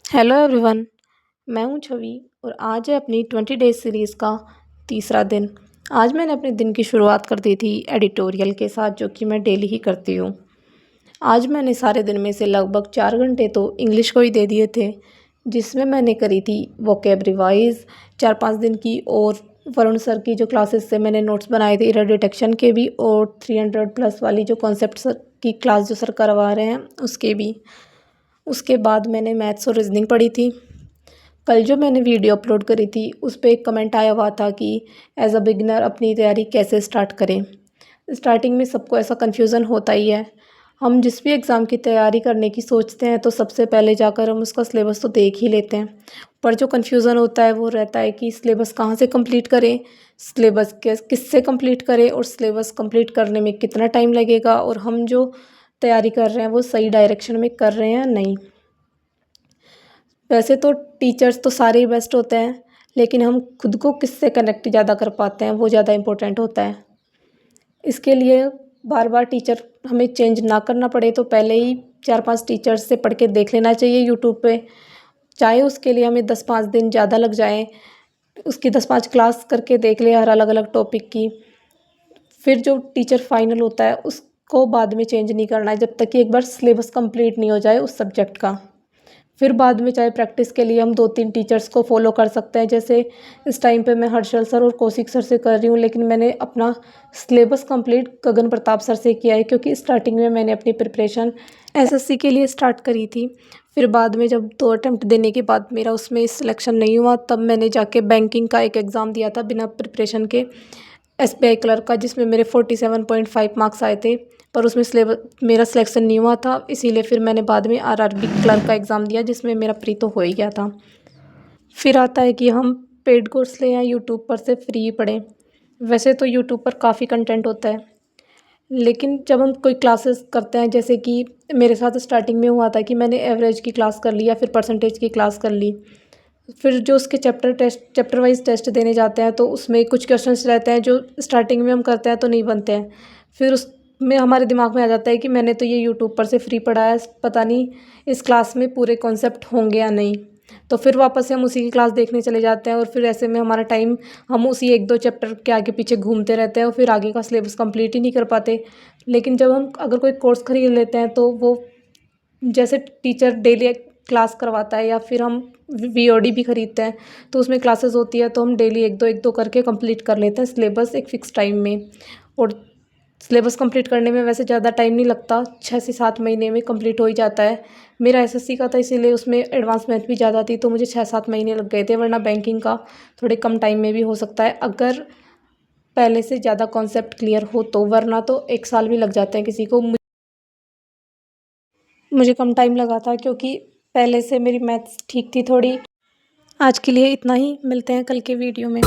Hello everyone. मैं हूं छवि और आज है अपनी 20 डेज सीरीज़ का तीसरा दिन। आज मैंने अपने दिन की शुरुआत कर दी थी एडिटोरियल के साथ, जो कि मैं डेली ही करती हूं। आज मैंने सारे दिन में से लगभग 4 घंटे तो इंग्लिश को ही दे दिए थे, जिसमें मैंने करी थी वोकैब रिवाइज 4-5 दिन की, और वरुण सर की जो क्लासेस से मैंने नोट्स बनाए थे एरर डिटेक्शन के भी, और 300+ वाली जो कॉन्सेप्ट की क्लास जो सर करवा रहे हैं उसके भी। उसके बाद मैंने मैथ्स और रीजनिंग पढ़ी थी। कल जो मैंने वीडियो अपलोड करी थी उस पे एक कमेंट आया हुआ था कि एज अ बिगिनर अपनी तैयारी कैसे स्टार्ट करें। स्टार्टिंग में सबको ऐसा कन्फ्यूज़न होता ही है। हम जिस भी एग्ज़ाम की तैयारी करने की सोचते हैं तो सबसे पहले जाकर हम उसका सिलेबस तो देख ही लेते हैं, पर जो कन्फ्यूज़न होता है वो रहता है कि सिलेबस कहाँ से कंप्लीट करें, सिलेबस किससे कंप्लीट करें, और सिलेबस कंप्लीट करने में कितना टाइम लगेगा, और हम जो तैयारी कर रहे हैं वो सही डायरेक्शन में कर रहे हैं या नहीं। वैसे तो टीचर्स तो सारे ही बेस्ट होते हैं, लेकिन हम खुद को किससे कनेक्ट ज़्यादा कर पाते हैं वो ज़्यादा इम्पोर्टेंट होता है। इसके लिए बार बार टीचर हमें चेंज ना करना पड़े तो पहले ही 4-5 टीचर्स से पढ़ के देख लेना चाहिए यूट्यूब पे। चाहे उसके लिए हमें 10-5 दिन ज़्यादा लग जाएँ, उसकी 10-5 क्लास करके देख लें हर अलग अलग टॉपिक की। फिर जो टीचर फाइनल होता है उसको बाद में चेंज नहीं करना है जब तक कि एक बार सिलेबस कंप्लीट नहीं हो जाए उस सब्जेक्ट का। फिर बाद में चाहे प्रैक्टिस के लिए हम 2-3 टीचर्स को फॉलो कर सकते हैं। जैसे इस टाइम पे मैं हर्षल सर और कौशिक सर से कर रही हूँ, लेकिन मैंने अपना सिलेबस कंप्लीट गगन प्रताप सर से किया है, क्योंकि स्टार्टिंग में मैंने अपनी प्रिपरेशन एसएससी के लिए स्टार्ट करी थी। फिर बाद में जब 2 अटेम्प्ट देने के बाद मेरा उसमें सिलेक्शन नहीं हुआ, तब मैंने जाके बैंकिंग का एक एग्ज़ाम दिया था बिना प्रिपरेशन के, एसबीआई क्लर्क का, जिसमें मेरे 47.5 मार्क्स आए थे, पर उसमें सिलेबस मेरा सिलेक्शन नहीं हुआ था। इसीलिए फिर मैंने बाद में आरआरबी क्लर्क का एग्ज़ाम दिया, जिसमें मेरा प्री तो हो ही गया था। फिर आता है कि हम पेड कोर्स लें या यूट्यूब पर से फ्री पढ़ें। वैसे तो यूट्यूब पर काफ़ी कंटेंट होता है, लेकिन जब हम कोई क्लासेस करते हैं, जैसे कि मेरे साथ स्टार्टिंग में हुआ था कि मैंने एवरेज की क्लास कर ली या फिर परसेंटेज की क्लास कर ली। फिर जो उसके चैप्टर वाइज टेस्ट देने जाते हैं तो उसमें कुछ क्वेश्चंस रहते हैं जो स्टार्टिंग में हम करते हैं तो नहीं बनते हैं। फिर उसमें हमारे दिमाग में आ जाता है कि मैंने तो ये यूट्यूब पर से फ्री पढ़ा है, पता नहीं इस क्लास में पूरे कॉन्सेप्ट होंगे या नहीं। तो फिर वापस से हम उसी की क्लास देखने चले जाते हैं, और फिर ऐसे में हमारा टाइम, हम उसी 1-2 चैप्टर के आगे पीछे घूमते रहते हैं और फिर आगे का सिलेबस कंप्लीट ही नहीं कर पाते। लेकिन जब हम अगर कोई कोर्स खरीद लेते हैं तो वो जैसे टीचर डेली क्लास करवाता है, या फिर हम वीओडी भी खरीदते हैं तो उसमें क्लासेस होती है, तो हम डेली एक दो करके कंप्लीट कर लेते हैं सिलेबस एक फ़िक्स टाइम में। और सिलेबस कंप्लीट करने में वैसे ज़्यादा टाइम नहीं लगता, 6 से 7 महीने में कंप्लीट हो ही जाता है। मेरा एसएससी का था, इसीलिए उसमें एडवांस मैथ भी ज़्यादा थी, तो मुझे 6-7 महीने लग गए थे, वरना बैंकिंग का थोड़े कम टाइम में भी हो सकता है अगर पहले से ज़्यादा कॉन्सेप्ट क्लियर हो तो, वरना तो 1 साल भी लग जाते हैं किसी को। मुझे कम टाइम लगा था क्योंकि पहले से मेरी मैथ्स ठीक थी थोड़ी। आज के लिए इतना ही, मिलते हैं कल के वीडियो में।